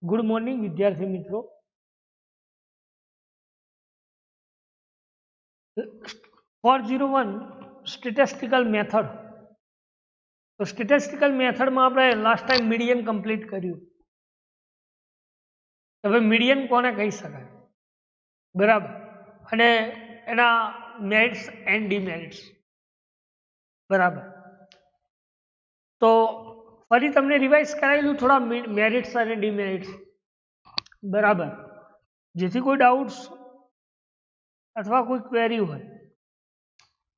Good morning વિદ્યાર્થી મિત્રો. 401 statistical method. તો સ્ટેટિસ્ટિકલ મેથડમાં આપણે લાસ્ટ ટાઈમ મીડિયન કમ્પ્લીટ કર્યું. હવે મીડિયન કોને કહી શકાય, બરાબર, અને એના મેરિટ્સ એન્ડ ડિમેરિટ્સ, બરાબર. તો ફરી તમને રિવાઇઝ કરાયેલું થોડા મેરિટ્સ અને ડિમેરિટ્સ, બરાબર, જેથી કોઈ ડાઉટ્સ અથવા કોઈ ક્વેરી હોય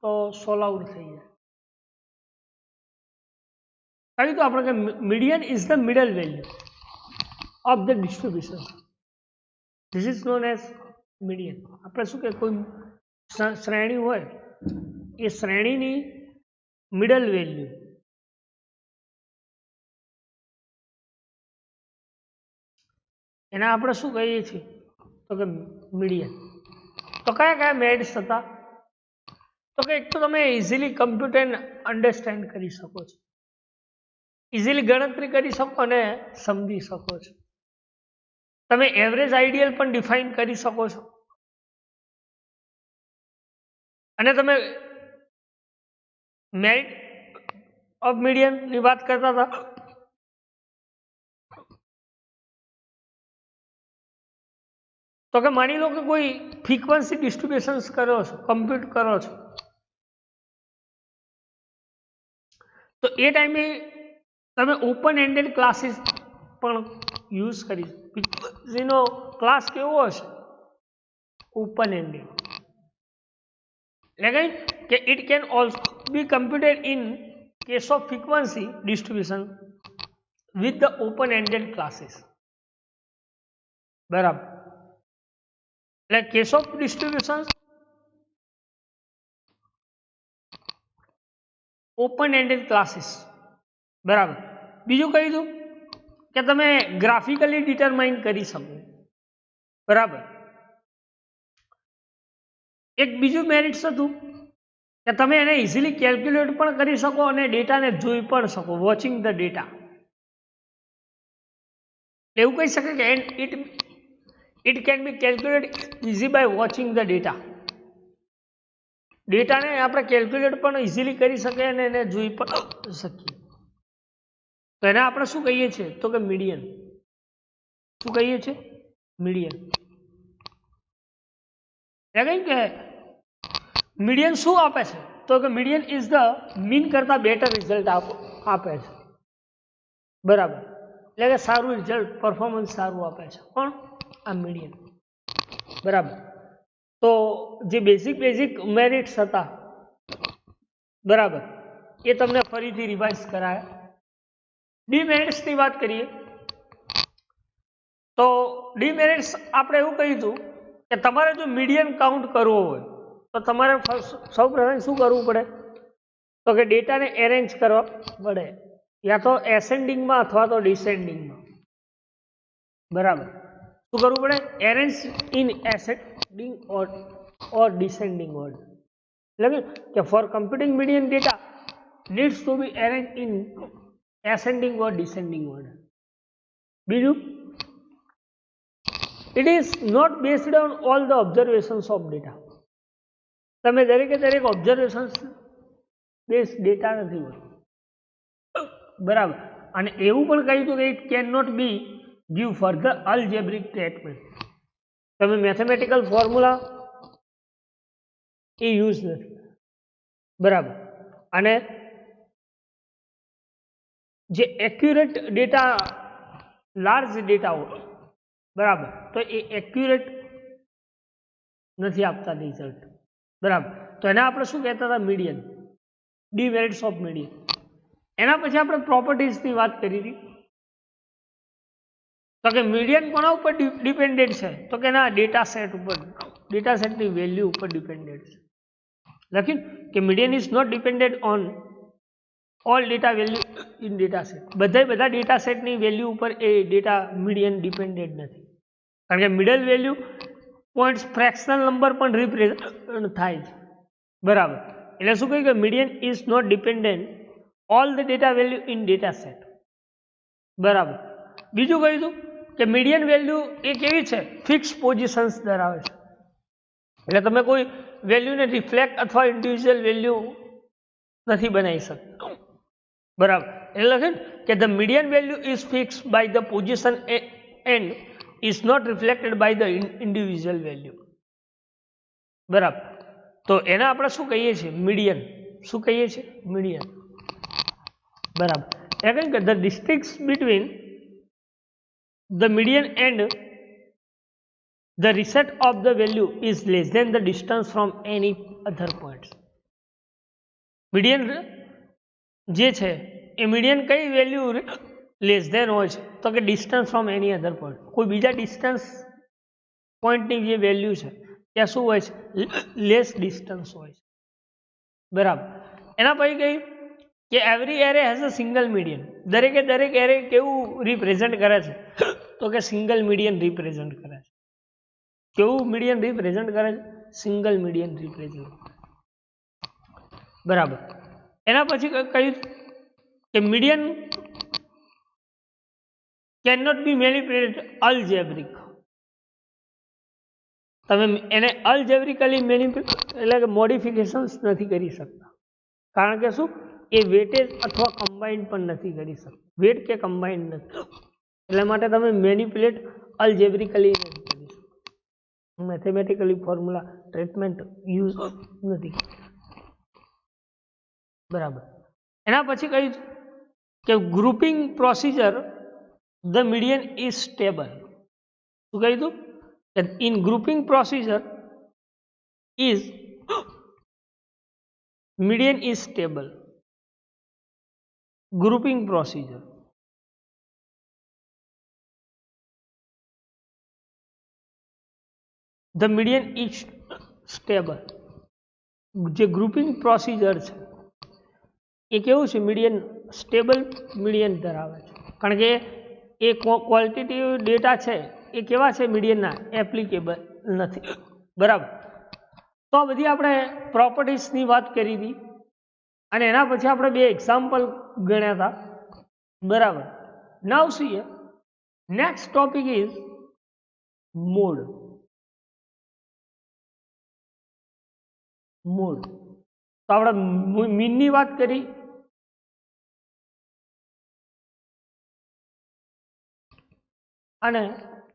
તો સોલ્વ આઉટ થઈ જાય. કહ્યું તો આપણે કે median is the middle value of the distribution. This is known as median. આપણે શું કે કોઈ શ્રેણી હોય એ શ્રેણીની મિડલ વેલ્યુ એને આપણે શું કહીએ છીએ તો કે મીડિયન. તો કયા કયા મેરિટ્સ હતા? તો કે એક તો તમે ઇઝીલી કમ્પ્યુટ એન્ડ અન્ડરસ્ટેન્ડ કરી શકો છો, ઇઝીલી ગણતરી કરી શકો અને સમજી શકો છો. તમે એવરેજ આઈડિયલ પણ ડિફાઇન કરી શકો છો, અને તમે મેરિટ ઓફ મીડિયનની વાત કરતા હતા. તો કે માની લો કે કોઈ ફ્રીક્વન્સી ડિસ્ટ્રીબ્યુશન્સ કરો છો, કમ્પ્યુટ કરો છો, તો એ ટાઈમે તમે ઓપન એન્ડેડ ક્લાસીસ પણ યુઝ કરી. ફ્રીક્વન્સીનો ક્લાસ કેવો હશે? Open ended. એટલે કે it can also B computed in case off frequency distribution with the open ended classes, બરાબર. એટલે case of distribution open ended classes, બરાબર. બીજું કહી દઉં કે તમે ગ્રાફિકલી ડિટરમાઇન કરી શકો, બરાબર. એક બીજું મેરિટ્સ હતું કે તમે એને ઇઝીલી કેલ્ક્યુલેટ પણ કરી શકો અને ડેટાને જોઈ પણ શકો, વોચિંગ ધ ડેટા. એવું કહી શકે કે it can be calculate easy by watching the data. ડેટાને આપણે કેલ્ક્યુલેટ પણ ઇઝીલી કરી શકીએ અને એને જોઈ પણ શકીએ. તો એને આપણે શું કહીએ છીએ તો કે મીડિયન. શું કહીએ છીએ? મીડિયન. એટલે કે મીડિયન શું આપે છે તો કે મીડિયન ઇઝ ધ મીન કરતા બેટર રિઝલ્ટ આપે છે, બરાબર. એટલે કે સારું રિઝલ્ટ, પરફોર્મન્સ સારું આપે છે. કોણ? આ મીડિયન, બરાબર. તો જે બેઝિક મેરિટ્સ હતા, બરાબર, એ તમને ફરીથી રિવાઇઝ કરાયા. ડીમેરિટ્સની વાત કરીએ તો ડીમેરિટ્સ આપણે એવું કહ્યું હતું કે તમારે જો મીડિયન કાઉન્ટ કરવો હોય તો તમારે સૌ પ્રથમ શું કરવું પડે તો કે ડેટાને એરેન્જ કરવા પડે, યા તો એસેન્ડિંગમાં અથવા તો ડિસેન્ડિંગમાં, બરાબર. શું કરવું પડે? Arrange in ascending or descending order. એટલે કે for computing median data needs to be arrange in ascending or descending order. બીજું, it is not based on all the observations of data. તમે દરેકે દરેક ઓબ્ઝર્વેશન્સ બેઝ ડેટા નથી હોય, બરાબર. અને એવું પણ કહ્યું હતું કે it can not be give further algebraic treatment. તમે મેથેમેટિકલ ફોર્મ્યુલા એ યુઝ નથી, બરાબર. અને જે એક્યુરેટ ડેટા, લાર્જ ડેટા હોય, બરાબર, તો એ એક્યુરેટ નથી આપતા રિઝલ્ટ, બરાબર. તો એને આપણે શું કહેતા હતા? મીડિયન. Demerits of median. એના પછી આપણે પ્રોપર્ટીઝની વાત કરી હતી. તો કે મીડિયન કોના ઉપર ડિપેન્ડેન્ટ છે તો કે એના ડેટા સેટ ઉપર, ડેટા સેટની વેલ્યુ ઉપર ડિપેન્ડેન્ટ છે. લખ્યું કે median is not dependent on all data value in data set. બધા ડેટા સેટની વેલ્યુ ઉપર એ ડેટા મીડિયન ડિપેન્ડેન્ટ નથી, કારણ કે middle value points fractional number પણ રિપ્રેઝન્ટ થાય છે, બરાબર. એટલે શું કહ્યું કે median is not dependent all the data value in data set, બરાબર. બીજું કહ્યું હતું કે મીડિયન વેલ્યુ એ કેવી છે, ફિક્સ પોઝિશન્સ ધરાવે છે, એટલે તમે કોઈ વેલ્યુને રિફ્લેક્ટ અથવા ઇન્ડિવિજ્યુઅલ વેલ્યુ નથી બનાવી શકતા, બરાબર. એટલે લખે કે the median value is fix by the position and is not reflected by the individual value, બરાબર. તો એને આપણે શું કહીએ છીએ, મીડિયન. શું કહીએ છીએ, મીડિયન, બરાબર. એ કહે કે the distance between the median and the rest of the value is less than the distance from any other points. Median જે છે એ મીડિયન કઈ વેલ્યુ લેસ દેન હોય છે, તો કે distance from any other point, કોઈ બીજા ડિસ્ટન્સ પોઈન્ટની જે વેલ્યુ છે ત્યાં શું હોય છે, લેસ ડિસ્ટન્સ હોય છે, બરાબર. એના પછી કહ્યું કે every array has a single median. દરેકે દરેક એરે કેવું રિપ્રેઝન્ટ કરે છે, તો કે સિંગલ મીડિયન રિપ્રેઝન્ટ કરે છે. કેવું મીડિયન રિપ્રેઝન્ટ કરે છે, સિંગલ મીડિયન રિપ્રેઝન્ટ, બરાબર. એના પછી કહ્યું કે median can not B manipulated અલ્જેબ્રિક. તમે એને અલ્જેબ્રિકલી એટલે કે મોડિફિકેશન્સ નથી કરી શકતા, કારણ કે શું, એ વેટેજ અથવા કમ્બાઇન્ડ પણ નથી કરી શકતા, વેટ કે કમ્બાઇન્ડ નથી, એટલા માટે તમે મેનિપ્યુલેટ અલ્જેબ્રિકલી નથી કરી શકતા, મેથેમેટિકલી ફોર્મ્યુલા ટ્રીટમેન્ટ યુઝ નથી, બરાબર. એના પછી કહ્યું કે grouping procedure the median is stable. શું કહ્યું હતું, કે in grouping procedure is median is stable. Grouping procedure, the median is stable. જે ગ્રુપિંગ પ્રોસિજર છે એ કેવું છે, મીડિયન સ્ટેબલ મીડિયન ધરાવે છે, કારણ કે એ ક્વોલિટેટિવ ડેટા છે એ કેવા છે, મીડિયનના એપ્લિકેબલ નથી, બરાબર. તો આ બધી આપણે પ્રોપર્ટીઝની વાત કરી હતી, અને એના પછી આપણે બે એક્ઝામ્પલ ગણ્યા હતા, બરાબર. Now see next topic is mode. Mode, તો આપણે મીનની વાત કરી, અને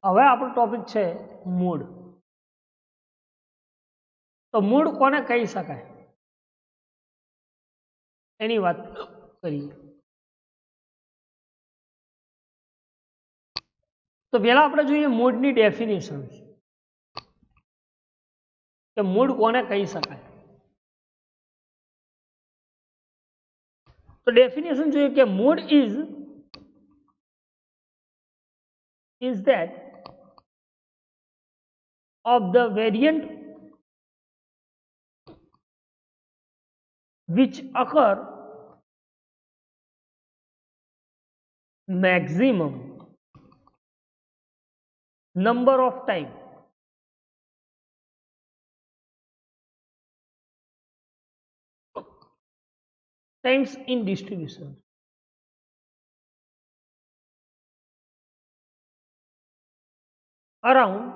હવે આપણો ટોપિક છે મોડ. તો મોડ કોને કહી શકાય એની વાત કરીએ. તો પહેલા આપણે જોઈએ મોડની ડેફિનેશન, કે મોડ કોને કહી શકાય. તો ડેફિનેશન જોઈએ કે mode is that of the variant which occur maximum number of times in distribution. Around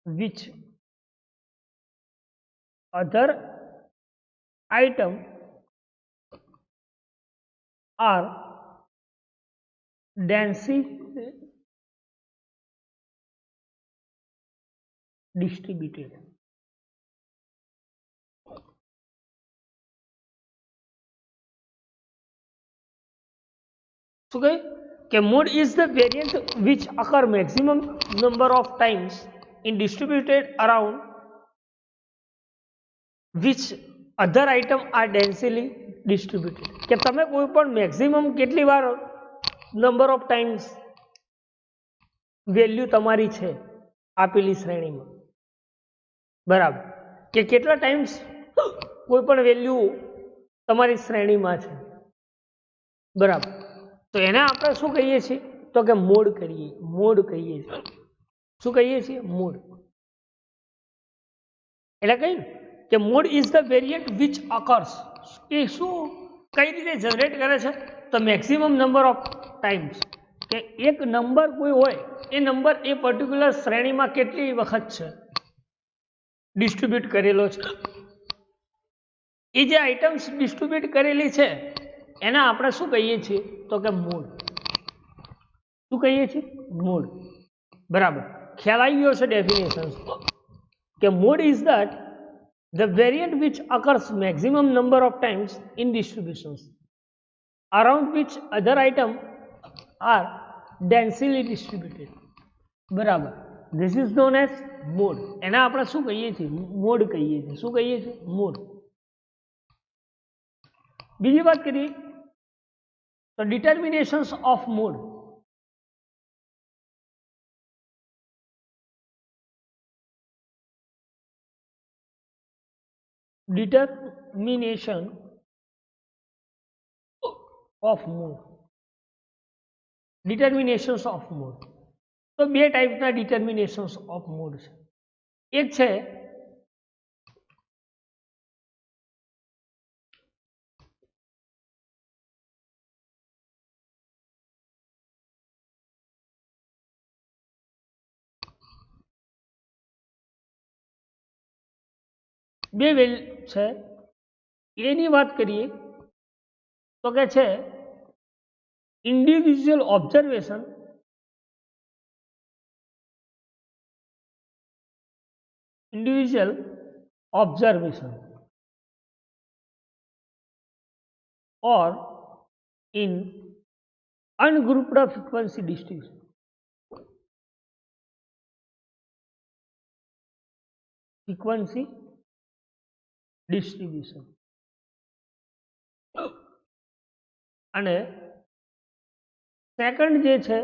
which other item are densely distributed. So okay, mode is the variant which occur maximum number of times in distributed around which other item are densely distributed. કે તમે કોઈ પણ maximum કેટલી વાર number of times value તમારી છે આપેલી શ્રેણીમાં, બરાબર, કે કેટલા ટાઈમ્સ કોઈ પણ વેલ્યુ તમારી શ્રેણીમાં છે, બરાબર. તો એને આપણે શું કહીએ છીએ, તો કે મોડ કહીએ છીએ. શું કહીએ છીએ, મોડ. એટલે કઈ કે mode is the variant which occurs, એ શું કઈ રીતે જનરેટ કરે છે? તો મેક્સિમમ નંબર ઓફ ટાઈમ્સ, કે એક નંબર કોઈ હોય એ નંબર એ પર્ટિક્યુલર શ્રેણીમાં કેટલી વખત છે ડિસ્ટ્રીબ્યુટ કરેલો છે, એ જે આઇટમ્સ ડિસ્ટ્રીબ્યુટ કરેલી છે એના આપણે શું કહીએ છીએ? તો કે મોડ. શું કહીએ છીએ? મોડ. બરાબર, ખ્યાલ આવી ગયો છે ડેફિનેશન કે mode is that the variant which occurs maximum number of times in distributions around which other items are densely distributed. બરાબર, this is known as mode. એના આપણે શું કહીએ છીએ? મોડ કહીએ છીએ. શું કહીએ છીએ? મોડ. બીજી વાત કરીએ તો determinations of mode. Determination of mode. Determinations of mode. તો બે ટાઈપના determinations of mode છે. એક છે બે વેલ છે, એની વાત કરીએ તો કે છે individual observation or in ungrouped frequency distribution. Frequency distribution. અને સેકન્ડ જે છે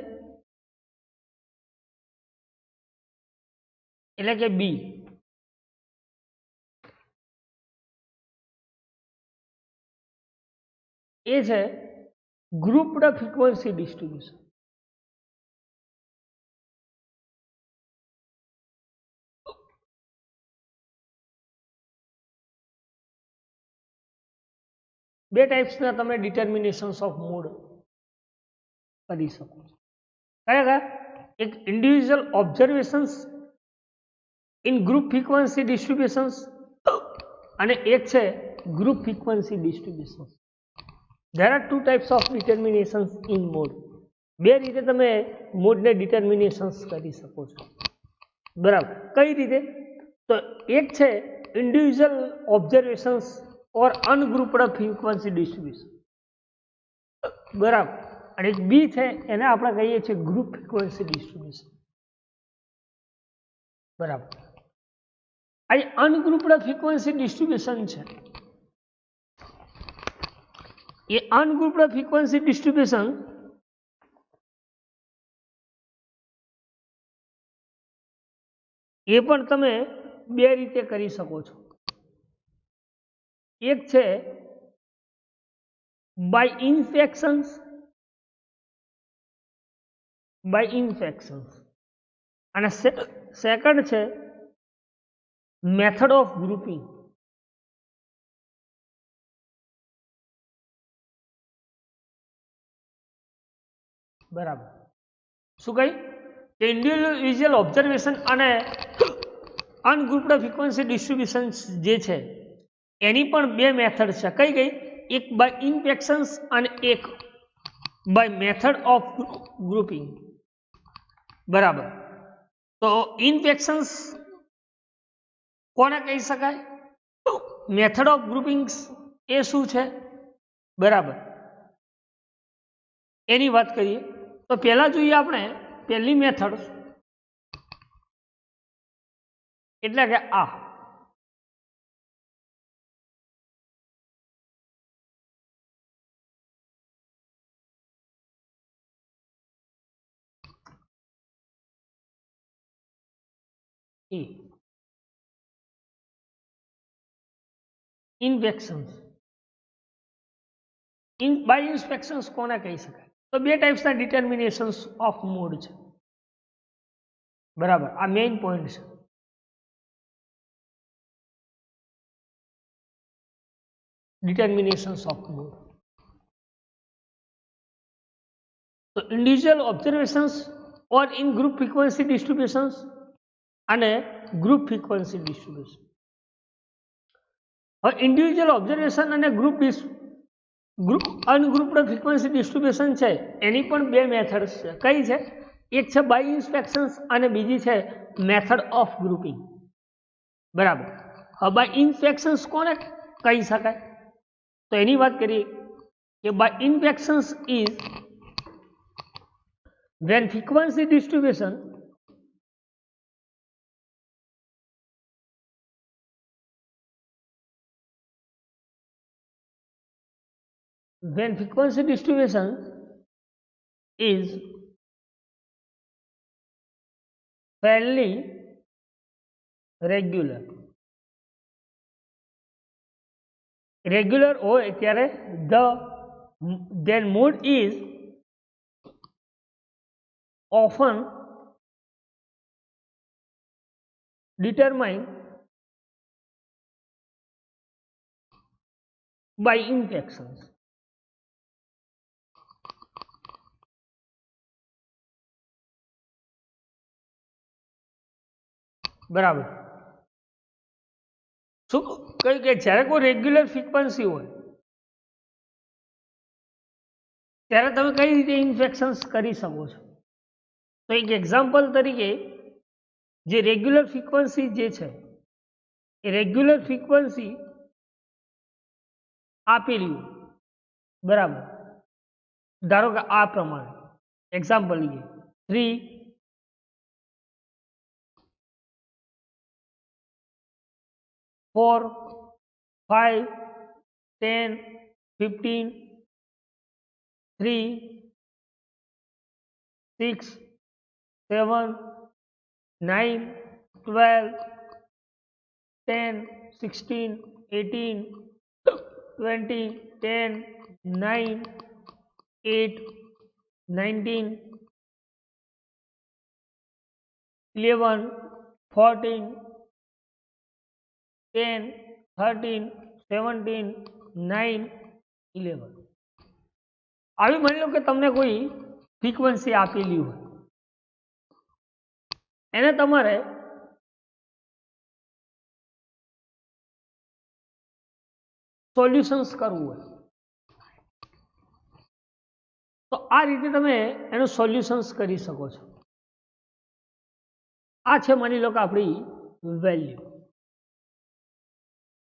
એટલે કે બી, એ છે ગ્રુપ્ડ ફ્રીક્વન્સી ડિસ્ટ્રીબ્યુશન. બે ટાઈપ્સના તમે ડિટર્મિનેશન્સ ઓફ મોડ કરી શકો છો. કયા કયા? એક individual observations in group frequency distributions અને એક છે group frequency distributions. there are two types of determinations in mode. બે રીતે તમે મોડને ડિટર્મિનેશન્સ કરી શકો છો. બરાબર, કઈ રીતે? તો એક છે individual observations or અનગ્રુપ્ડ frequency distribution. બરાબર, અને એક બી છે એને આપણે કહીએ છીએ ગ્રુપ ફ્રીક્વન્સી ડિસ્ટ્રીબ્યુશન. બરાબર, આ અનગ્રુપ્ડ ફ્રીક્વન્સી ડિસ્ટ્રીબ્યુશન છે, એ અનગ્રુપ્ડ ફ્રીક્વન્સી ડિસ્ટ્રીબ્યુશન એ પણ તમે બે રીતે કરી શકો છો. એક છે બાય ઇન્ફેક્શન્સ અને સેકન્ડ છે મેથડ ઓફ ગ્રુપિંગ. બરાબર, શું કહ્યું કે ઇન્ડિવિજ્યુઅલ ઓબ્ઝર્વેશન અને અનગ્રુપ્ડ ફ્રીક્વન્સી ડિસ્ટ્રીબ્યુશન જે છે એની પણ બે મેથડ છે. કઈ કઈ? એક બાય ઇન્ફેક્શન્સ અને એક બાય મેથડ ઓફ ગ્રુપિંગ. બરાબર, તો ઇન્ફેક્શન્સ કોને કહી શકાય? મેથડ ઓફ ગ્રુપિંગ્સ એ શું છે? બરાબર, એની વાત કરીએ તો પહેલા જોઈએ આપણે પહેલી મેથડ, એટલે કે આ ઇન્ફેક્શન્સ. બાય ઇન્સ્પેક્શન્સ કોને કહી શકાય? તો બે ટાઈપ્સના ડિટર્મિનેશન્સ ઓફ મોડ છે. બરાબર, આ મેઇન પોઈન્ટ છે. determinations of mode. તો individual observations or in group frequency distributions અને ગ્રુપ ફ્રીક્વન્સી ડિસ્ટ્રીબ્યુશન. હવે ઇન્ડિવિજ્યુઅલ ઓબ્ઝર્વેશન અને અનગ્રુપ્ડ ફ્રીક્વન્સી ડિસ્ટ્રીબ્યુશન છે એની પણ બે મેથડ્સ છે. કઈ છે? એક છે બાય ઇન્સ્પેક્શન્સ અને બીજી છે મેથડ ઓફ ગ્રુપિંગ. બરાબર. હવે બાય ઇન્સ્પેક્શન્સ કોને કહી શકાય? તો એની વાત કરીએ કે by inspections is when frequency distribution is fairly regular હોય ત્યારે then mode is often determined by infections. બરાબર. શું કહ્યું કે જ્યારે કોઈ રેગ્યુલર ફ્રીક્વન્સી હોય ત્યારે તમે કઈ રીતે ઇન્ફેક્શન્સ કરી શકો છો? તો એક એક્ઝામ્પલ તરીકે જે રેગ્યુલર ફ્રીક્વન્સી જે છે એ રેગ્યુલર ફ્રીક્વન્સી આપેલી હોય. બરાબર. ધારો કે આ પ્રમાણે એક્ઝામ્પલ લઈએ 3 4 5 10 15 3 6 7 9 12 10 16 18 20 10 9 8 19 11 14 10 13 17 9 11. આવી માની લો કે તમને કોઈ ફ્રીક્વન્સી આપેલી હોય, એને તમારે સોલ્યુશન્સ કરવું હોય તો આ રીતે તમે એનું સોલ્યુશન્સ કરી શકો છો. આ છે માની લો કે આપણી વેલ્યુ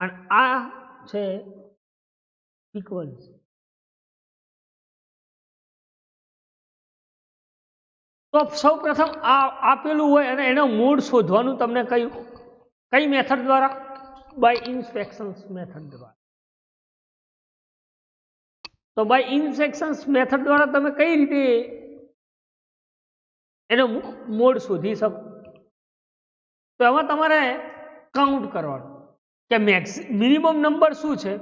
અને આ છે ફ્રીક્વન્સી. તો સૌ પ્રથમ આ આપેલું હોય અને એનો મોડ શોધવાનું તમને કહ્યું કઈ મેથડ દ્વારા? બાય ઇન્સ્પેક્શન્સ મેથડ દ્વારા. તો બાય ઇન્સ્પેક્શન્સ મેથડ દ્વારા તમે કઈ રીતે એનો મોડ શોધી શકો? તો એમાં તમારે કાઉન્ટ કરવાનું કે મિનિમમ નંબર શું છે,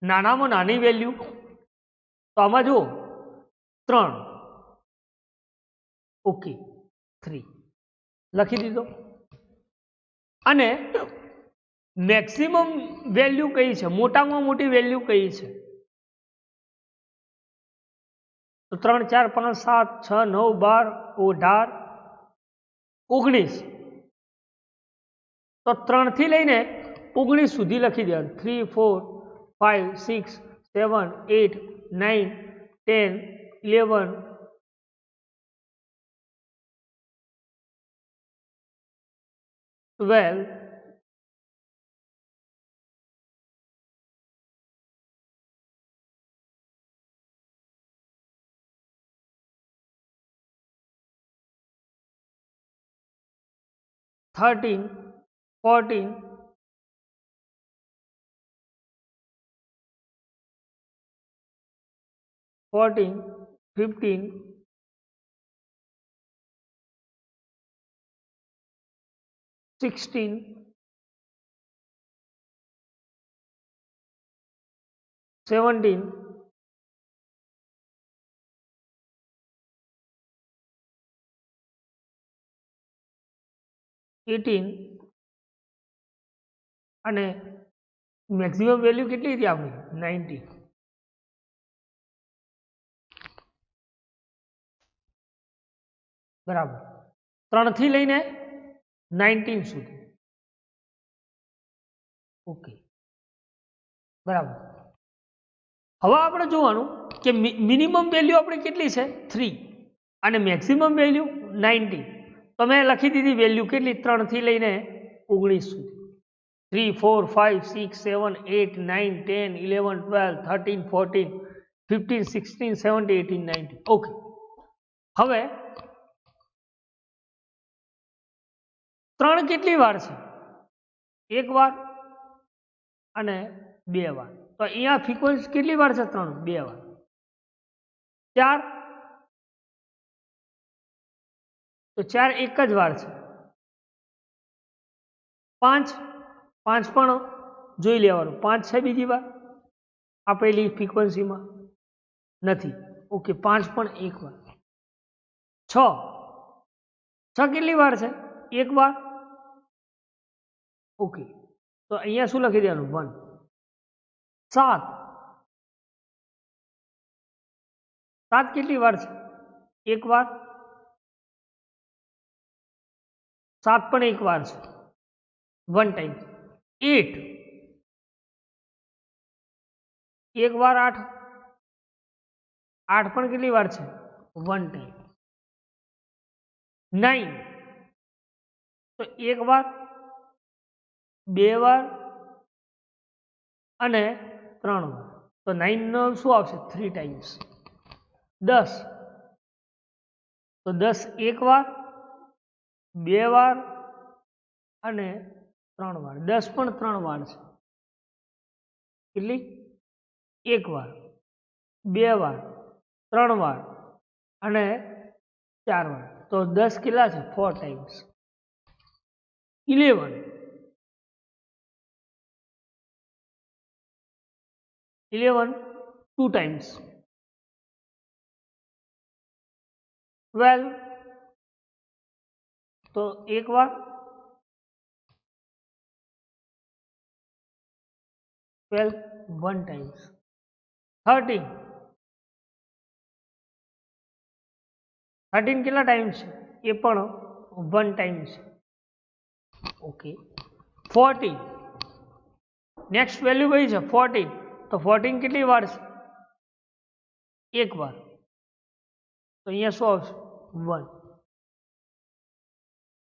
નાનામાં નાની વેલ્યુ. તો આમાં જુઓ 3, ઓકે 3 લખી દીધો. અને મેક્સિમમ વેલ્યુ કઈ છે, મોટામાં મોટી વેલ્યુ કઈ છે? તો 3 4 5 7 6 9 12 18 19. તો 3 થી લઈને 19 સુધી લખી દેવાનું. 3 4 5 6 7 8 9 10 11 12 13 14 14 15 16 17 18 અને મેક્સિમમ વેલ્યુ કેટલી હતી આપણી? 90. બરાબર 3 થી લઈને 19 સુધી ઓકે બરાબર હવે આપણે જોવાનું કે મિનિમમ વેલ્યુ આપણી કેટલી છે 3 અને મેક્સિમમ વેલ્યુ 90 તો મેં લખી દીધી વેલ્યુ કેટલી 3 થી લઈને 19 સુધી 3 4 5 6 7 8 9 10 11 12 13 14 15 16 17 18 19 ઓકે હવે 3 કેટલી વાર છે એક વાર અને 2 વાર તો અહીંયા ફ્રીક્વન્સી કેટલી વાર છે 3 2 વાર 4 તો 4 એક જ વાર છે 5 5 પણ જોઈ લેવાનું 5 છે બીજી વાર આપેલી ફ્રીક્વન્સીમાં નથી ઓકે 5 પણ એક વાર 6 6 કેટલી વાર છે એક વાર ઓકે તો અહીંયા શું લખી દેવાનું 1 7 7 કેટલી વાર છે એક વાર 7 પણ એક વાર છે 1 ટાઈમ 8 એક વાર 8 8 પણ કેટલી વાર છે 1 ટાઈમ 9 તો એક વાર 2 વાર અને 3 વાર તો 9 નો શું આવશે 3 ટાઈમ્સ 10 તો 10 એક વાર 2 વાર અને 3 વાર 10 પણ 3 વાર છે કેટલી એક વાર 2 વાર 3 વાર અને 4 વાર તો 10 કેટલા છે 4 ટાઈમ્સ 11 2 ટાઈમ્સ 12 તો એક વાર 12 1 ટાઈમ્સ 13 કેટલા ટાઈમ્સ છે એ પણ 1 ટાઈમ છે ઓકે 14 નેક્સ્ટ વેલ્યુ કઈ છે 14 તો 14 કેટલી વાર છે એક વાર તો અહીંયા શું આવશે 1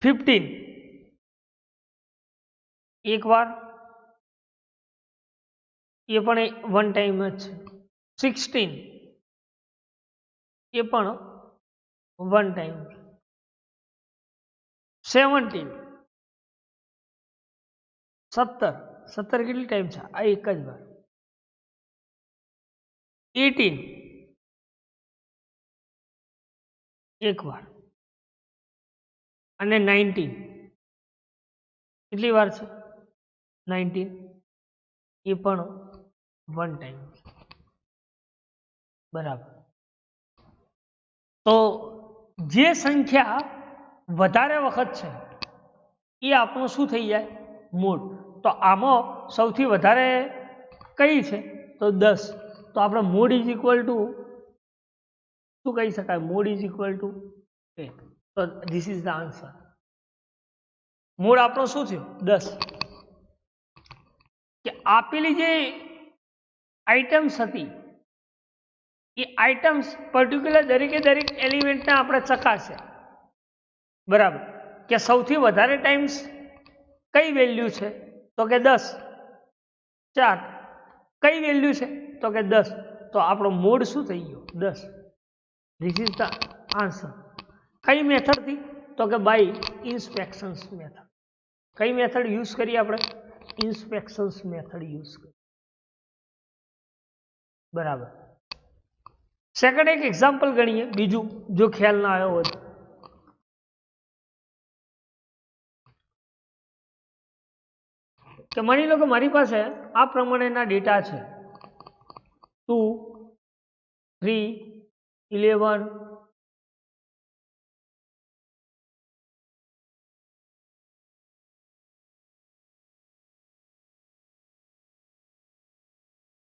15 એક વાર એ પણ 1 ટાઈમ જ છે 16 એ પણ 1 ટાઈમ 17 17 કેટલી ટાઈમ છે આ એક જ વાર 18 એક વાર અને 19 કેટલી વાર છે 19 એ પણ 1 ટાઈમ બરાબર તો જે સંખ્યા વધારે વખત છે એ આપણું શું થઈ જાય મૂળ તો આમાં સૌથી વધારે કઈ છે તો 10 તો આપણે મૂળ ઇઝ ઇક્વલ ટુ શું કહી શકાય મૂળ ઇઝ ઇક્વલ ટુ 10 તો ધીસ ઇઝ ધ આન્સર મૂળ આપણો શું થયો 10 કે આપેલી જે આઇટમ્સ હતી એ આઇટમ્સ પર્ટિક્યુલર દરેક એલિમેન્ટને આપણે ચકાસે બરાબર કે સૌથી વધારે ટાઈમ્સ કઈ વેલ્યુ છે તો કે 10 ચાર્ટ કઈ વેલ્યુ છે તો કે 10 તો આપણો મોડ શું થઈ ગયો 10 ધીસ ઇઝ ધ આન્સર કઈ મેથડથી તો કે બાય ઇન્સ્પેક્શન્સ મેથડ કઈ મેથડ યુઝ કરી આપણે ઇન્સ્પેક્શન્સ મેથડ યુઝ કરી બરાબર સેકન્ડ એક એક્ઝામ્પલ ગણીએ બીજું જો ખ્યાલ ના આવ્યો હોય કે માની લો કે મારી પાસે આ પ્રમાણેના ડેટા છે 2 3 11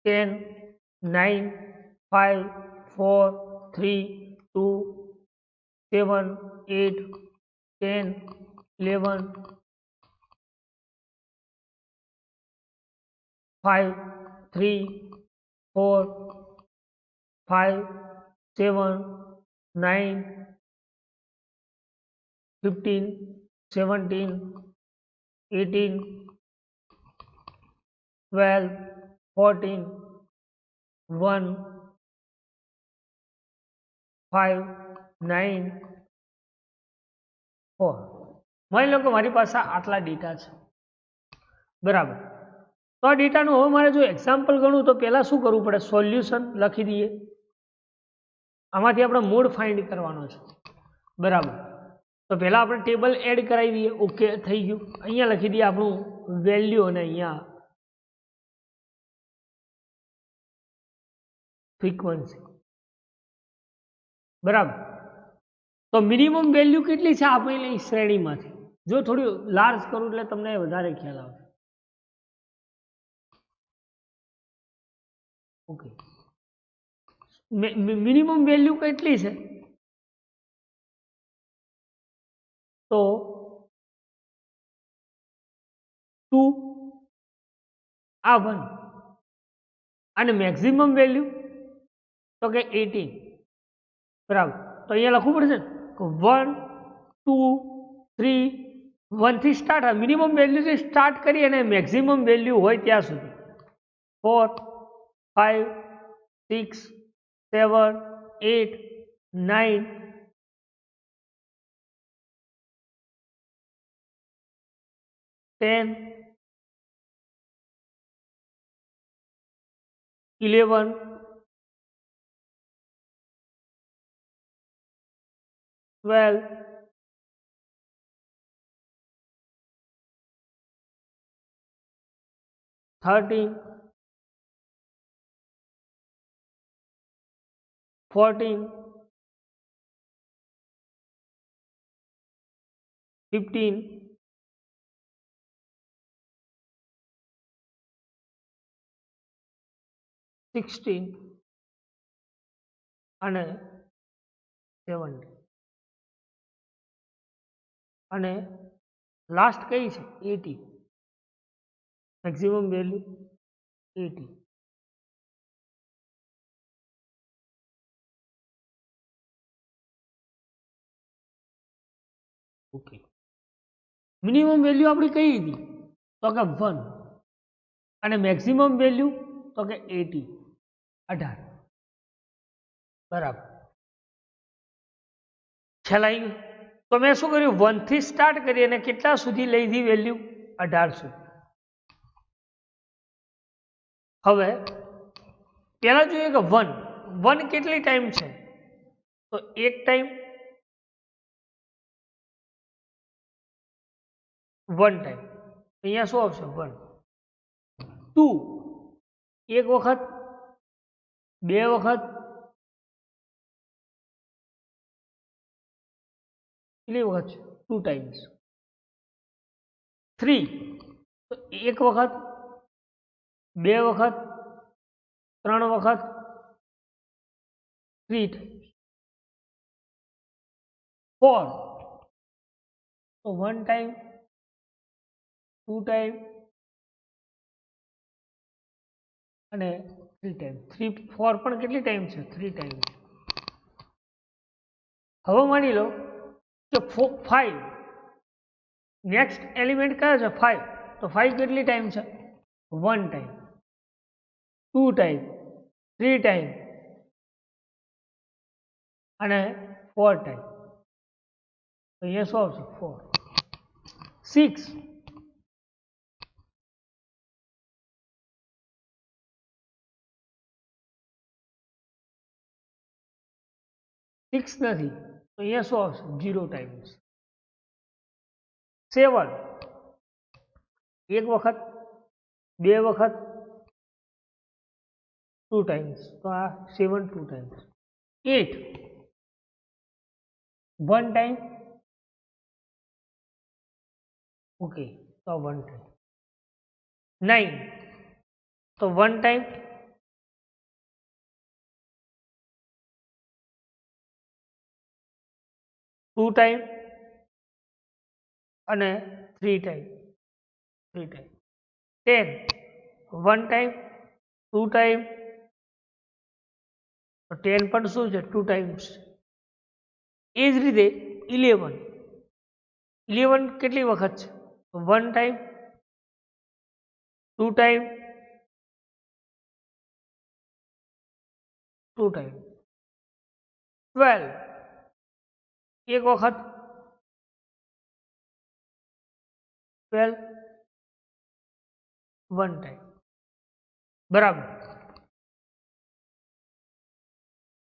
10 9 5 4 3 2 7 8, 10, 11, 5, 3, 4, 5, 7, 9, 15, 17, 18, 12, 14, 1, 5, 9, 4. માની લો કે મારી પાસે આટલા ડેટા છે, બરાબર. તો આ ડેટાનું હવે મારે જો એક્ઝામ્પલ ગણવું તો પહેલાં શું કરવું પડે? સોલ્યુશન લખી દઈએ. આમાંથી આપણે મોડ ફાઇન્ડ કરવાનો છે, બરાબર. તો પહેલાં આપણે ટેબલ એડ કરાવી દઈએ. ઓકે, થઈ ગયું. અહીંયા લખી દઈએ આપણું વેલ્યુ અને અહીંયા ફ્રીક્વન્સી, બરાબર. તો મિનિમમ વેલ્યુ કેટલી છે આપેલી શ્રેણીમાંથી? જો થોડી લાર્જ કરું એટલે તમને વધારે ખ્યાલ આવશે. ઓકે, મિનિમમ વેલ્યુ કેટલી છે? તો 2, આ 1, અને મેક્સિમમ વેલ્યુ તો કે 18, બરાબર. તો અહીંયા લખવું પડશે ને 1, 2, 3, 1 થી સ્ટાર્ટ, મિનિમમ વેલ્યુથી સ્ટાર્ટ કરી અને મેક્સિમમ વેલ્યુ હોય ત્યાં સુધી 4, 5, 6, 7, 8, 9, 10, 11, 12, 13, 14, 15, 16 અને 17. અને લાસ્ટ કઈ છે? 80. Maximum value 80. Okay, minimum value આપણી કઈ હતી? તો કે 1, અને મેક્સિમમ વેલ્યુ તો કે 80, 18, બરાબર. ખ્યાલ આવી ગયો? તો મેં શું કર્યું? 1 થી સ્ટાર્ટ કરી અને કેટલા સુધી લઈ હતી વેલ્યુ? 18 સુધી. હવે પહેલા જોઈએ કે 1 કેટલી ટાઈમ છે? તો એક ટાઈમ, 1 ટાઈમ. અહીંયા શું આવશે? 1. 2 એક વખત, 2 વખત, કેટલી વખત છે? 2 ટાઈમ્સ. 3 તો એક વખત, 2 વખત, 3 વખત, 3 ટાઈમ્સ. 4 તો 1 ટાઈમ, 2 ટાઈમ અને 3 ટાઈમ. 4 પણ કેટલી ટાઈમ છે? 3 ટાઈમ. હવે માની લો કે 5 નેક્સ્ટ એલિમેન્ટ કયો છે? 5. તો 5 કેટલી ટાઈમ છે? 1 ટાઈમ, 2 ટાઈમ, 3 ટાઈમ અને 4 ટાઈમ. તો અહીંયા શું આવશે? 4. 6 નથી, તો અહીંયા શું આવશે? 0 ટાઈમ્સ. 7 એક વખત, 2 વખત, 2 ટાઈમ્સ. તો આ 7 2 ટાઈમ્સ. 8 1 ટાઈમ, ઓકે, તો 1 ટાઈમ. 9 તો 1 ટાઈમ, 2 ટાઈમ અને 3 ટાઈમ 10 1 ટાઈમ 2 ટાઈમ તો 10 પણ શું છે 2 ટાઈમ્સ એ જ રીતે 11 કેટલી વખત છે તો 1 ટાઈમ 2 ટાઈમ 2 ટાઈમ 12 એક વખત 12 1 ટાઈમ બરાબર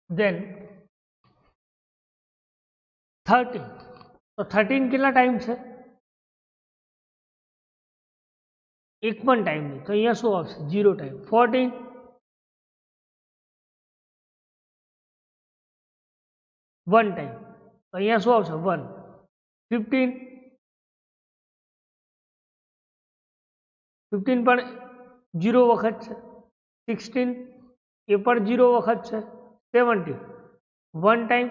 देन 13 तो 13 કેટલા ટાઈમ છે એક પણ ટાઈમ નહીં તો અહીંયા શું આવશે 0 ટાઈમ 14 1 ટાઈમ તો અહીંયા શું આવશે 1 15 પણ 0 વખત છે 16 એ પણ 0 વખત છે 17 1 ટાઈમ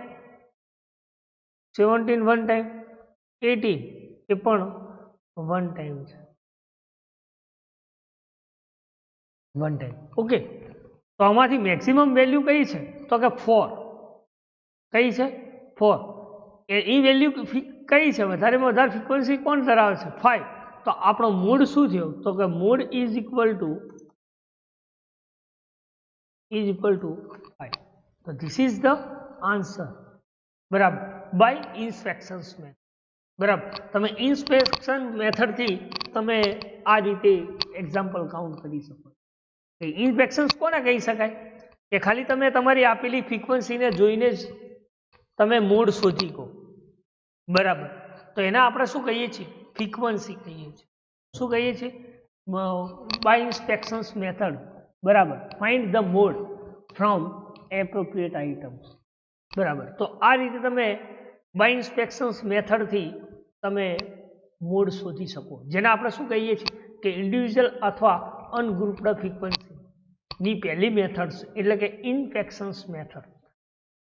17 1 ટાઈમ 18 એ પણ 1 ટાઈમ છે 1 ટાઈમ ઓકે તો આમાંથી મેક્સિમમ વેલ્યુ કઈ છે તો કે 4 કઈ છે 4 એ વેલ્યુ કઈ છે વધારેમાં વધારે ફ્રીક્વન્સી કોણ ધરાવે છે 5 તો આપણો મૂડ શું થયો તો કે મૂડ ઇઝ ઇક્વલ ટુ 5 તો ધીસ ઇઝ ધ આન્સર બરાબર બાય ઇન્સ્પેક્શન્સ મેથડ બરાબર તમે ઇન્સ્પેક્શન મેથડથી તમે આ રીતે એક્ઝામ્પલ કાઉન્ટ કરી શકો ઇન્સ્પેક્શન્સ કોને કહી શકાય કે ખાલી તમે તમારી આપેલી ફ્રીક્વન્સીને જોઈને જ તમે મૂડ શોધી કહો બરાબર તો એના આપણે શું કહીએ છીએ ફ્રીક્વન્સી કહીએ છીએ શું કહીએ છીએ બાય ઇન્સ્પેક્શન્સ મેથડ બરાબર find the mode from appropriate items બરાબર તો આ રીતે તમે બાય ઇન્સ્પેક્શન્સ મેથડથી તમે મોડ શોધી શકો જેને આપણે શું કહીએ છીએ કે ઇન્ડિવિજ્યુઅલ અથવા અનગ્રુપ્ડ ફ્રીક્વન્સીની પહેલી મેથડ્સ એટલે કે ઇન્સ્પેક્શન્સ મેથડ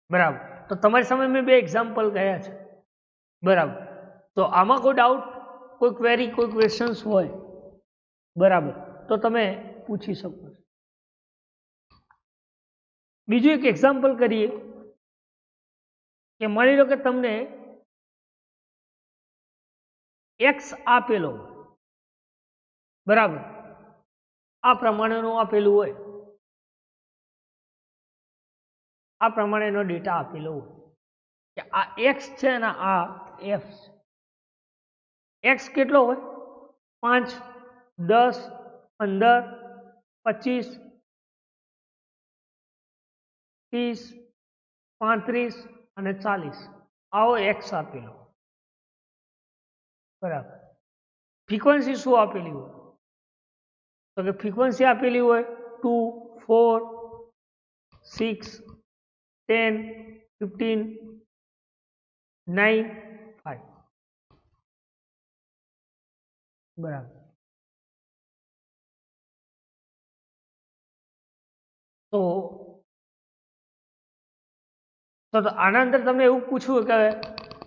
બરાબર તો તમારી સામે મેં 2 એક્ઝામ્પલ કહ્યા છે બરાબર તો આમાં કોઈ ડાઉટ કોઈ ક્વેરી કોઈ ક્વેશ્ચન્સ હોય બરાબર તો તમે પૂછી શકો છો બીજું એક એક્ઝામ્પલ કરીએ કે માની લો કે તમને x આપેલો બરાબર આ પ્રમાણેનું આપેલું હોય આ પ્રમાણેનો ડેટા આપેલો હોય કે આ x છે અને આ f છે x કેટલો હોય 5 10 15 25 30 35 અને 40 આવો x આપેલો બરાબર ફ્રીક્વન્સી શું આપેલી હોય તો કે ફ્રીક્વન્સી આપેલી હોય 2 4 6 10 15 9 5 બરાબર તો આના અંદર તમે એવું પૂછવું કે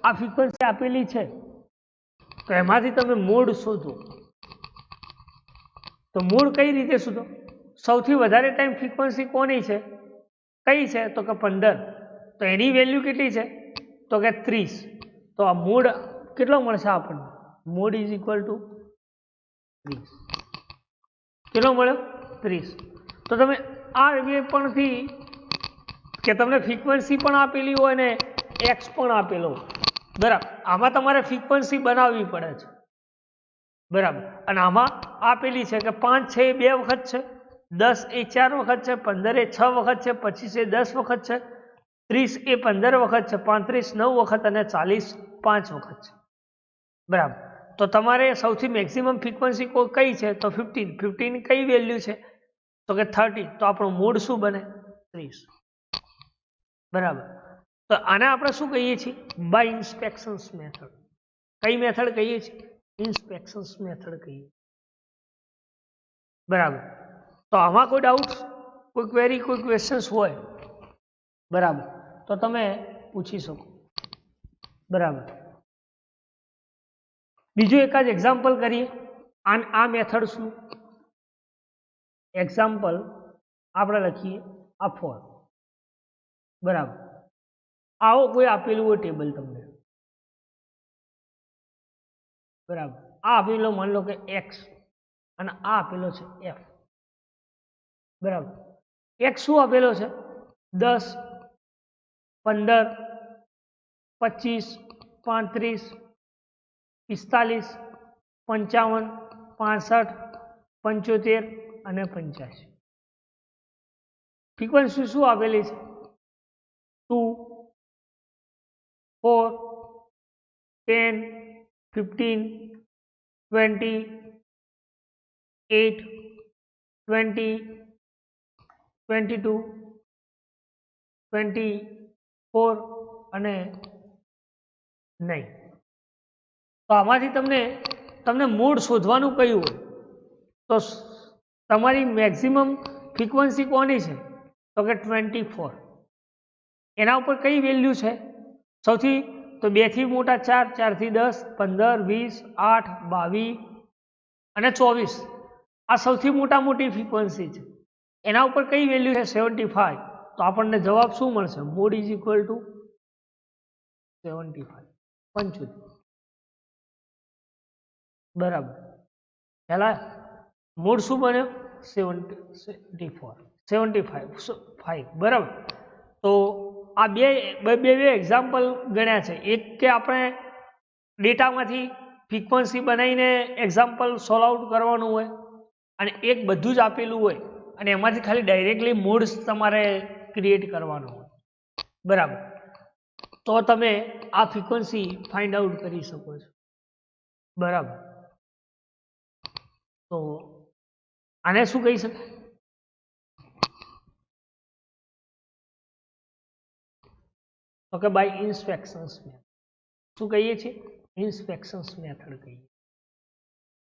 આ ફ્રીક્વન્સી આપેલી છે તો એમાંથી તમે મોડ શોધો તો મોડ કઈ રીતે શોધો સૌથી વધારે ટાઈમ ફ્રીક્વન્સી કોની છે કઈ છે તો કે 15 તો એની વેલ્યુ કેટલી છે તો કે 30 તો આ મોડ કેટલો મળશે આપણને મોડ ઇઝ ઇક્વલ ટુ 30 કેટલો મળ્યો 30 તો તમે આ વે પણથી કે તમને ફ્રીક્વન્સી પણ આપેલી હોય ને x પણ આપેલો બરાબર આમાં તમારે ફ્રીક્વન્સી બનાવવી પડે છે બરાબર અને આમાં આપેલી છે કે 5 છે એ 2 વખત છે 10 એ 4 વખત છે 15 એ 6 વખત છે 25 એ 10 વખત છે 30 એ 15 વખત છે 35 9 વખત અને 40 5 વખત છે બરાબર તો તમારે સૌથી મેક્સિમમ ફ્રીક્વન્સી કઈ છે તો 15 કઈ વેલ્યુ છે તો કે 30 તો આપણો મોડ શું બને 30 બરાબર તો આને આપણે શું કહીએ છીએ બાય ઇન્સ્પેક્શન્સ મેથડ કઈ મેથડ કહીએ છીએ ઇન્સ્પેક્શન્સ મેથડ કહીએ બરાબર તો આમાં કોઈ ડાઉટ કોઈ ક્વેરી કોઈ ક્વેશ્ચન્સ હોય બરાબર તો તમે પૂછી શકો બરાબર. બીજું એકાદ એક્ઝામ્પલ કરીએ. આ મેથડ શું? એક્ઝામ્પલ આપણે લખીએ આ 4. બરાબર. આવો કોઈ આપેલું હોય ટેબલ તમને, બરાબર. આ આપેલો માની લો કે એક્સ અને આ આપેલો છે એફ. બરાબર. એક્સ શું આપેલો છે? 10, 15, 25, 35, 45, 55, 65, 75 અને 85. ફ્રીક્વન્સી શું આપેલી છે? 2, 4, 10, 15, 20, 8, 20, 22, 24 અને 9. તો આમાંથી તમને મોડ શોધવાનું કયું હોય તો તમારી મેક્સિમમ ફ્રીક્વન્સી કોની છે? તો કે 24. એના ઉપર કઈ વેલ્યુ છે સૌથી? તો 2 થી મોટા 4, 4 થી 10, 15, 20, 8, 22 અને 24. આ સૌથી મોટી ફ્રીક્વન્સી છે. એના ઉપર કઈ વેલ્યુ છે? 75. તો આપણને જવાબ શું મળશે? Mode is equal to 75, 75. બરાબર. પહેલા મોડ શું બન્યો? 75. બરાબર. તો આ બે એક્ઝામ્પલ ગણ્યા છે. એક કે આપણે ડેટામાંથી ફ્રીક્વન્સી બનાવીને એક્ઝામ્પલ સોલ્વ આઉટ કરવાનું હોય, અને એક બધું જ આપેલું હોય અને એમાંથી ખાલી ડાયરેક્ટલી મોડ્સ તમારે ક્રિએટ કરવાનો હોય. બરાબર. તો તમે આ ફ્રીક્વન્સી ફાઇન્ડ આઉટ કરી શકો છો. બરાબર. તો આને શું કહી શકાય? તો કે બાય ઇન્સ્પેક્શન્સ મેથડ. શું કહીએ છીએ? ઇન્સ્પેક્શન્સ મેથડ કહીએ.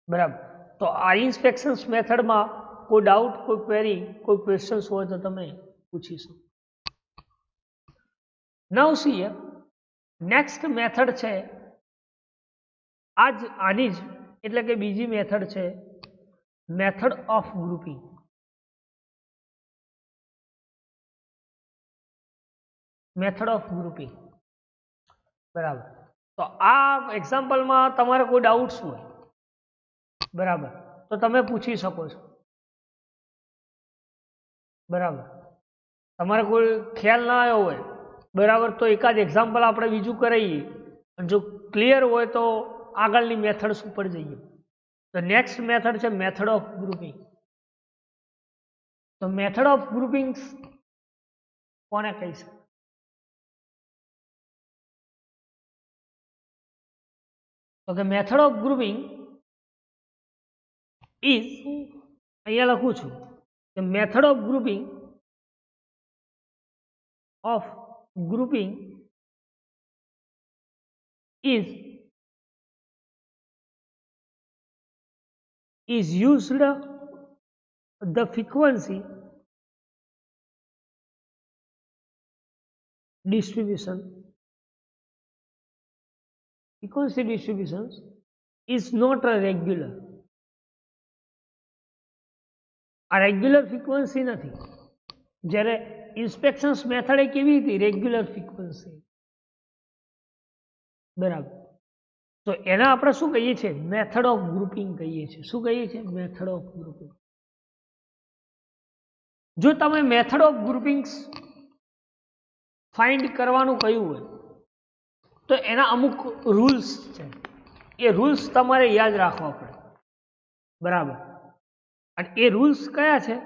બરાબર. તો આ ઇન્સ્પેક્શન્સ મેથડમાં કોઈ ડાઉટ, કોઈ ક્વેરી, કોઈ ક્વેશ્ચન્સ હોય તો તમે પૂછી શકો. નાઉ સી નેક્સ્ટ મેથડ છે આની જ, એટલે કે બીજી મેથડ છે method of grouping. Method of grouping. બરાબર. તો આ એક્ઝામ્પલમાં તમારે કોઈ ડાઉટ્સ હોય, બરાબર, તો તમે પૂછી શકો છો. બરાબર. તમારે કોઈ ખ્યાલ ના આવ્યો હોય, બરાબર, તો એકાદ એક્ઝામ્પલ આપણે બીજું કરાવીએ, અને જો ક્લિયર હોય તો આગળની મેથડ્સ ઉપર જઈએ. તો નેક્સ્ટ મેથડ છે મેથડ ઓફ ગ્રુપિંગ. તો મેથડ ઓફ ગ્રુપિંગ કોને કહી છે? તો કે મેથડ ઓફ ગ્રુપિંગ ઇઝ, અહીંયા લખું છું કે method of grouping is used the frequency distribution is not a regular. આ રેગ્યુલર ફ્રીક્વન્સી નથી. જ્યારે ઇન્સ્પેક્શન્સ મેથડ એ કેવી હતી? Regular frequency. બરાબર. તો એના આપણે શું કહીએ છીએ? મેથડ ઓફ ગ્રુપિંગ કહીએ છીએ. શું કહીએ છીએ? Method of grouping. જો તમે મેથડ ઓફ ગ્રુપિંગ ફાઇન્ડ કરવાનું કહ્યું હોય તો એના અમુક રૂલ્સ છે. એ રૂલ્સ તમારે યાદ રાખવા પડે. બરાબર. અને એ રૂલ્સ કયા છે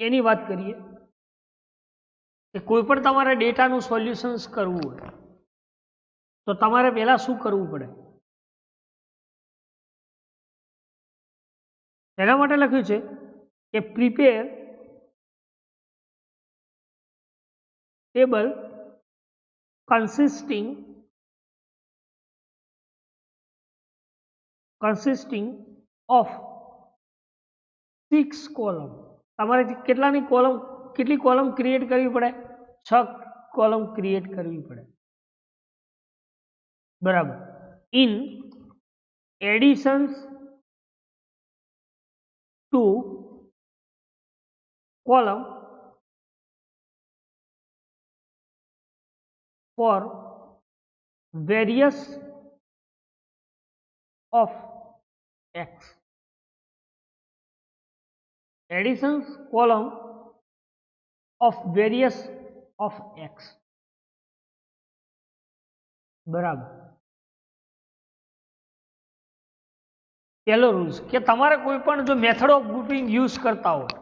એની વાત કરીએ. કે કોઈ પણ તમારે ડેટાનું સોલ્યુશન્સ કરવું હોય તો તમારે પહેલા શું કરવું પડે? એના માટે લખ્યું છે કે prepare table consisting of 6 column. તમારે કેટલી કોલમ ક્રિએટ કરવી પડે? 6 કોલમ ક્રિએટ કરવી પડે, બરાબર. In additions to column for various of x, additions column of various of x, બરાબર. પહેલો રૂલ્સ કે તમારે કોઈ પણ જો મેથડ ઓફ ગ્રુપિંગ યુઝ કરતા હોય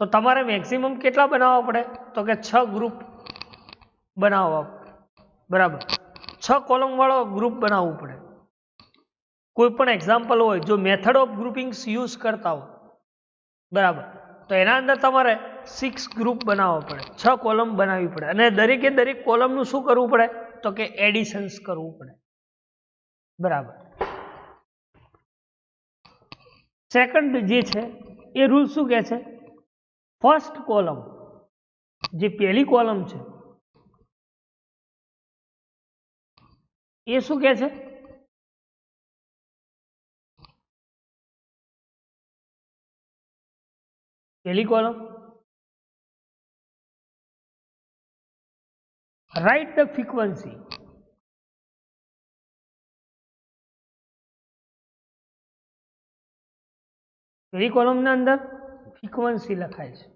તો તમારે મેક્સિમમ કેટલા બનાવવા પડે, તો કે 6 ગ્રુપ બનાવવા, બરાબર. 6 કોલમ વાળો ગ્રુપ બનાવવું પડે. કોઈ પણ એક્ઝામ્પલ હોય જો મેથડ ઓફ ગ્રુપિંગ્સ યુઝ કરતા હોય, બરાબર, તો એના અંદર તમારે 6 ગ્રુપ બનાવવા પડે, 6 કોલમ બનાવવી પડે, અને દરેકે દરેક કોલમનું શું કરવું પડે, તો કે એડિશન્સ કરવું પડે, બરાબર. સેકન્ડ જે છે એ રૂલ શું કહે છે, ફર્સ્ટ કોલમ, જે પહેલી કોલમ છે એ શું કહે છે, પહેલી કોલમ, રાઇટ ધ ફ્રીક્વન્સી, પહેલી કોલમના અંદર ફ્રીક્વન્સી લખાય છે,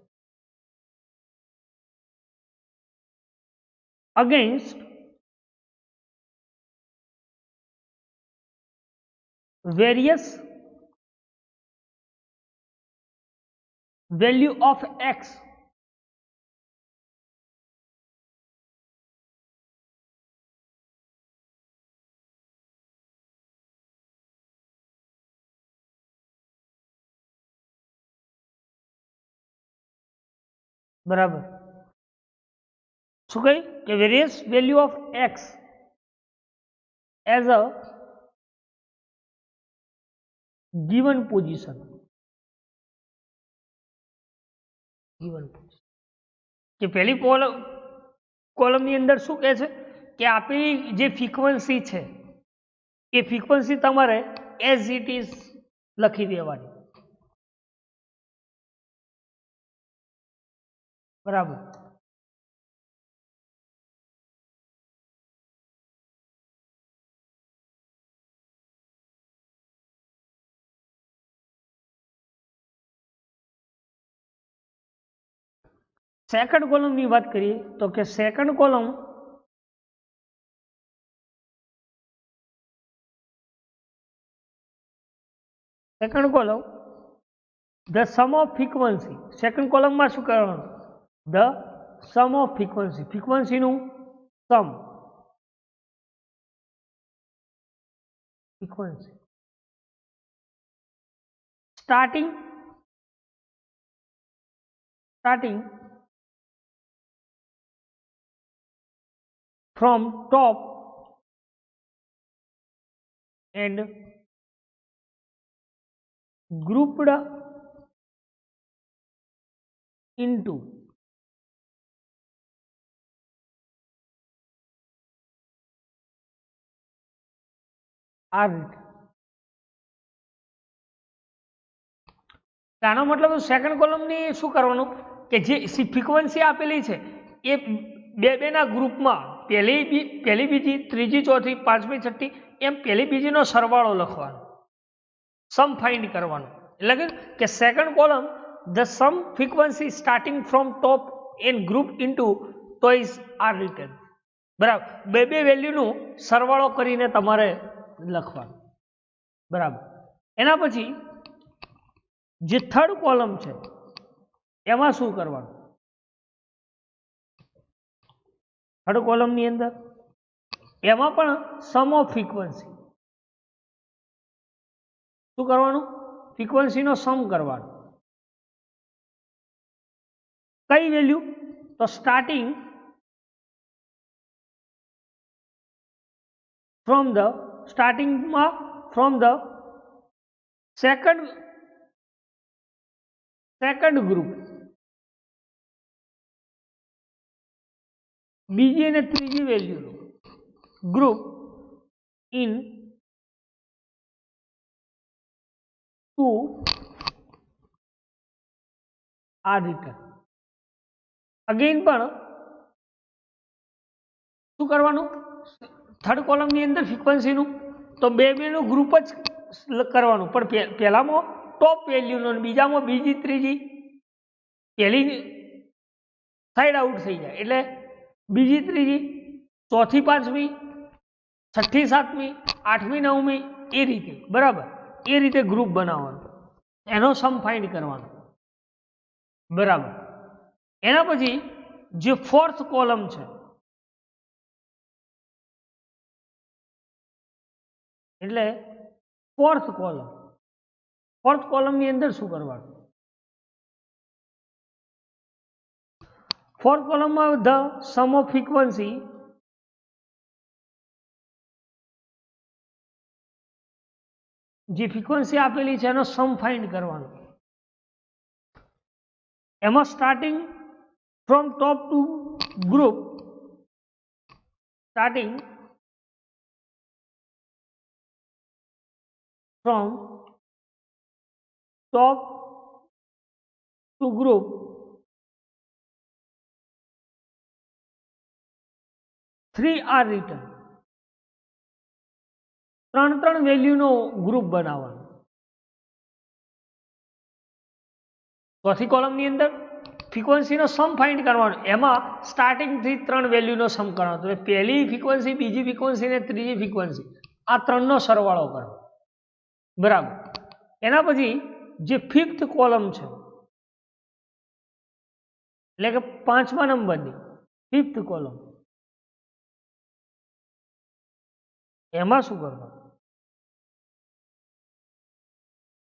against various value of x, બરાબર. શું કહ્યું કે various value of x as a given position, given position, કે પહેલી કોલમની અંદર શું કહે છે કે આપેલી જે ફ્રીક્વન્સી છે એ ફ્રીક્વન્સી તમારે એઝ ઇટ ઇઝ લખી દેવાની, બરાબર. સેકન્ડ કોલમની વાત કરીએ તો કે second column the sum of frequency, second કોલમમાં શું કરવાનું, ધ સમ ઓફ ફ્રીક્વન્સી, ફ્રીક્વન્સીનું sum, frequency starting from top and grouped into આ રીતે. આનો મતલબ સેકન્ડ કોલમની શું કરવાનું કે જે ફ્રીક્વન્સી આપેલી છે એ બે ના ગ્રુપમાં પહેલી બીજી ત્રીજી ચોથી પાંચમી છઠ્ઠી એમ પહેલી બીજીનો સરવાળો લખવાનો, સમ ફાઇન્ડ કરવાનો. એટલે કે second column the sum frequency starting from top and group into twos are written, બરાબર. બે વેલ્યુનું સરવાળો કરીને તમારે લખવાનું, બરાબર. એના પછી જે થર્ડ કોલમ છે એમાં શું કરવાનું, થર્ડ કોલમની અંદર એમાં પણ સમ ઓફ ફ્રીક્વન્સી, શું કરવાનું, ફ્રીક્વન્સીનો સમ કરવાનો. કઈ વેલ્યુ, તો starting from the second group બીજી અને ત્રીજી વેલ્યુનો group in two are return. Again પણ શું કરવાનું, થર્ડ કોલમની અંદર ફ્રીક્વન્સીનું તો બેનું ગ્રુપ જ કરવાનું, પણ પહેલામાં ટોપ વેલ્યુનો, બીજામાં બીજી ત્રીજી, પહેલી સાઈડ આઉટ થઈ જાય એટલે બીજી ત્રીજી, ચોથી પાંચમી, છઠ્ઠી સાતમી, આઠમી નવમી, એ રીતે. બરાબર, એ રીતે ગ્રુપ બનાવવાનું, એનો સમ ફાઇન્ડ કરવાનો. બરાબર. એના પછી જે ફોર્થ કોલમ છે એટલે ફોર્થ કોલમની અંદર શું કરવાનું, ફોર્થ કોલમમાં ધ સમ ઓફ ફ્રીક્વન્સી જે ફ્રીક્વન્સી આપેલી છે એનો સમ ફાઇન્ડ કરવાનો. એમાં starting from top to group, starting from top to group three are return. ત્રણ વેલ્યુનો ગ્રુપ બનાવવાનો. ચોથી કોલમની અંદર ફ્રીક્વન્સીનો સમ ફાઇન્ડ કરવાનો, એમાં સ્ટાર્ટિંગથી 3 વેલ્યુનો સમ કરવાનો. તો પહેલી ફ્રીક્વન્સી, બીજી ફ્રીક્વન્સી અને ત્રીજી ફ્રીક્વન્સી, આ ત્રણનો સરવાળો કરવાનો. બરાબર. એના પછી જે ફિફ્થ કોલમ છે એટલે કે 5મા નંબરની ફિફ્થ કોલમ, એમાં શું કરવાનું,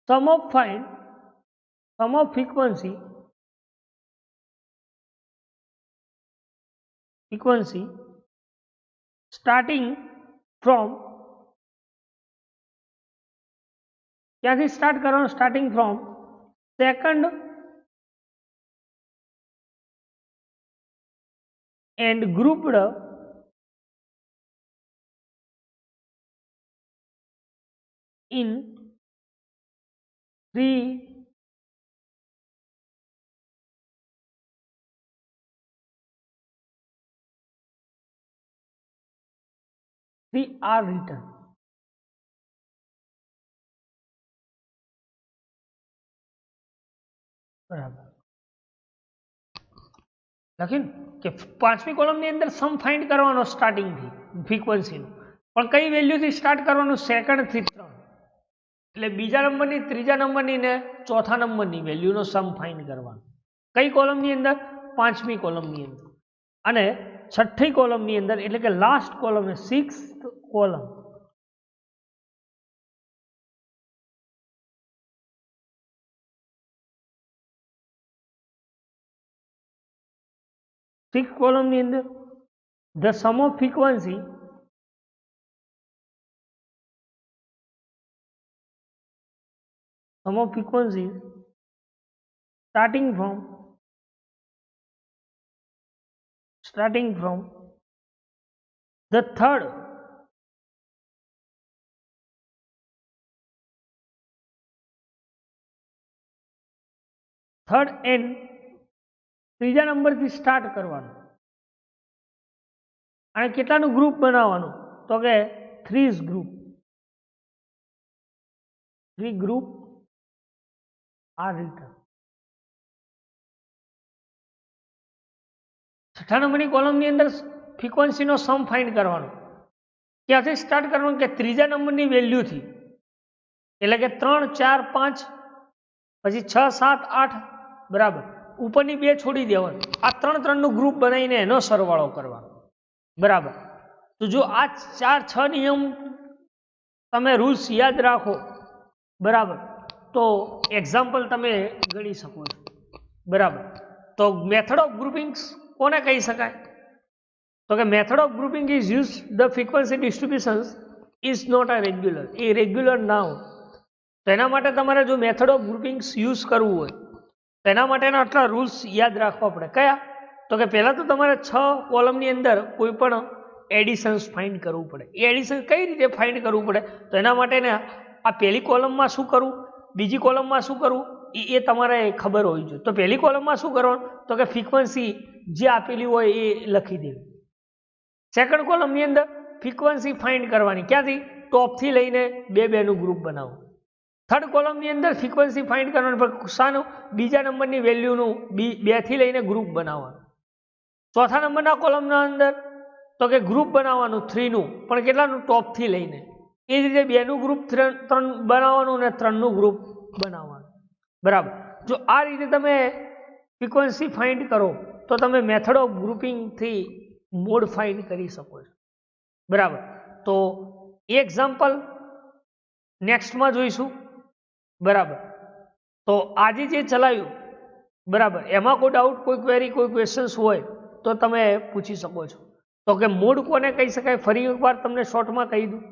sum of frequency starting from, ક્યાંથી સ્ટાર્ટ કરવાનું, starting from second and grouped in 3 are return. બરાબર. લખીને કે 5મી કોલમની અંદર સમ ફાઇન્ડ કરવાનો સ્ટાર્ટિંગથી ફ્રીક્વન્સીનો, પણ કઈ વેલ્યુથી સ્ટાર્ટ કરવાનું, સેકન્ડથી 3. એટલે બીજા નંબરની, ત્રીજા નંબરની ને ચોથા નંબરની વેલ્યુનો સમ ફાઇન્ડ કરવાનો. કઈ કોલમની અંદર, 5મી કોલમની અંદર. અને છઠ્ઠી કોલમની અંદર એટલે કે લાસ્ટ કોલમ, 6th કોલમ, ની અંદર the sum of frequency starting from the third and ત્રીજા નંબરથી સ્ટાર્ટ કરવાનું. અને કેટલાનું ગ્રુપ બનાવવાનું, તો કે 3 ગ્રુપ આર રિટર્ન. છઠ્ઠા નંબરની કોલમની અંદર ફ્રીક્વન્સીનો સમ ફાઇન્ડ કરવાનો. ક્યાંથી સ્ટાર્ટ કરવાનું, કે ત્રીજા નંબરની વેલ્યુથી, એટલે કે 3, 4, 5, પછી 6, 7, 8. બરાબર. ઉપરની 2 છોડી દેવાની. આ 3 નું ગ્રુપ બનાવીને એનો સરવાળો કરવાનો. બરાબર. તો જો આ 4-6 નિયમ તમે રૂલ્સ યાદ રાખો, બરાબર, તો એક્ઝામ્પલ તમે ગણી શકો છો. બરાબર. તો મેથડ ઓફ ગ્રુપિંગ કોને કહી શકાય, તો કે method of grouping is use the frequency distributions is not a regular. એ રેગ્યુલર ના હોય. તો એના માટે તમારે જો મેથડ ઓફ ગ્રુપિંગ યુઝ કરવું હોય તો એના માટેના આટલા રૂલ્સ યાદ રાખવા પડે. કયા, તો કે પહેલાં તો તમારે 6 કોલમની અંદર કોઈ પણ એડિશન્સ ફાઇન્ડ કરવું પડે. એ એડિશન કઈ રીતે ફાઇન્ડ કરવું પડે? તો એના માટે ને આ પહેલી કોલમમાં શું કરવું, બીજી કોલમમાં શું કરવું એ તમારે ખબર હોવી જોઈએ. તો પહેલી કોલમમાં શું કરવાનું? તો કે ફ્રીક્વન્સી જે આપેલી હોય એ લખી દેવી. સેકન્ડ કોલમની અંદર ફ્રીક્વન્સી ફાઇન્ડ કરવાની, ક્યાંથી? ટોપથી લઈને 2 નું ગ્રુપ બનાવો. થર્ડ કોલમની અંદર ફ્રીક્વન્સી ફાઇન્ડ કરવાની, પણ શાનું? બીજા નંબરની વેલ્યુનું 2 થી લઈને ગ્રુપ બનાવવાનું. ચોથા નંબરના કોલમના અંદર તો કે ગ્રુપ બનાવવાનું 3 નું, પણ કેટલાનું? ટોપથી લઈને. એ જ રીતે 2 નું ગ્રુપ 3 બનાવવાનું અને 3 નું ગ્રુપ બનાવવાનું. બરાબર. જો આ રીતે તમે ફ્રીક્વન્સી ફાઇન્ડ કરો તો તમે મેથડ ઓફ ગ્રુપિંગથી મોડ ફાઇન્ડ કરી શકો છો. બરાબર. તો એ એક્ઝામ્પલ નેક્સ્ટમાં જોઈશું. બરાબર. તો આજે જે ચલાવ્યું, બરાબર, એમાં કોઈ ડાઉટ, કોઈ ક્વેરી, કોઈ ક્વેશ્ચન્સ હોય તો તમે પૂછી શકો છો. તો કે મોડ કોને કહી શકાય? ફરી એકવાર તમને શોર્ટમાં કહી દઉં.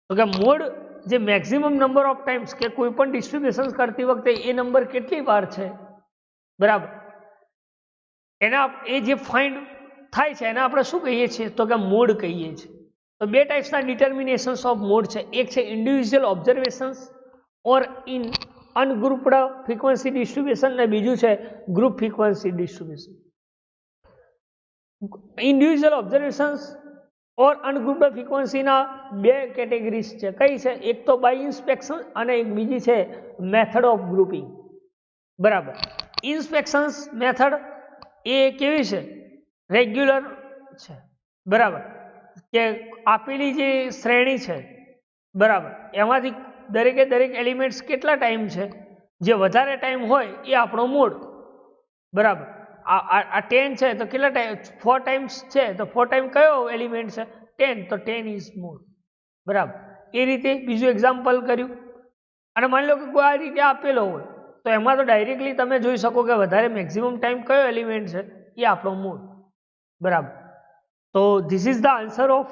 તો કે મોડ જે મેક્સિમમ નંબર ઓફ ટાઈમ્સ કે કોઈ પણ ડિસ્ટ્રીબ્યુશન કરતી વખતે એ નંબર કેટલી વાર છે, બરાબર, એના એ જે ફાઇન્ડ થાય છે એને આપણે શું કહીએ છીએ? તો કે મોડ કહીએ છીએ. તો 2 ટાઈપ્સના ડિટર્મિનેશન્સ ઓફ મોડ છે. એક છે individual observations or in ungrouped frequency distribution, અને બીજું છે group frequency distribution. Individual observations or ungrouped ફ્રીક્વન્સીના 2 કેટેગરીઝ છે. કઈ છે? એક તો બાય ઇન્સ્પેક્શન અને એક બીજી છે મેથડ ઓફ ગ્રુપિંગ. બરાબર. ઇન્સ્પેક્શન્સ મેથડ એ કેવી છે? રેગ્યુલર છે. બરાબર. કે આપેલી જે શ્રેણી છે, બરાબર, એમાંથી દરેકે દરેક એલિમેન્ટ્સ કેટલા ટાઈમ છે, જે વધારે ટાઈમ હોય એ આપણો મોડ. બરાબર. આ 10 છે તો કેટલા ટાઈમ? 4 ટાઈમ્સ છે તો 4 ટાઈમ કયો એલિમેન્ટ છે? 10, તો 10 ઇઝ મોડ. બરાબર. એ રીતે બીજું એક્ઝામ્પલ કર્યું. અને માની લો કે કોઈ આ રીતે આપેલો હોય તો એમાં તો ડાયરેક્ટલી તમે જોઈ શકો કે વધારે મેક્સિમમ ટાઈમ કયો એલિમેન્ટ છે, એ આપણો મોડ. બરાબર. તો this is the answer of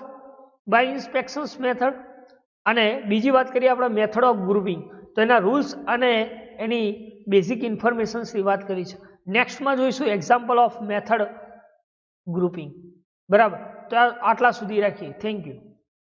by inspections method. અને બીજી વાત કરીએ આપણે મેથડ ઓફ ગ્રુપિંગ, તો એના રૂલ્સ અને એની બેઝિક ઇન્ફોર્મેશન્સની વાત કરી છે. નેક્સ્ટમાં જોઈશું એક્ઝામ્પલ ઓફ મેથડ ગ્રુપિંગ. બરાબર. તો આટલા સુધી રાખીએ. Thank you.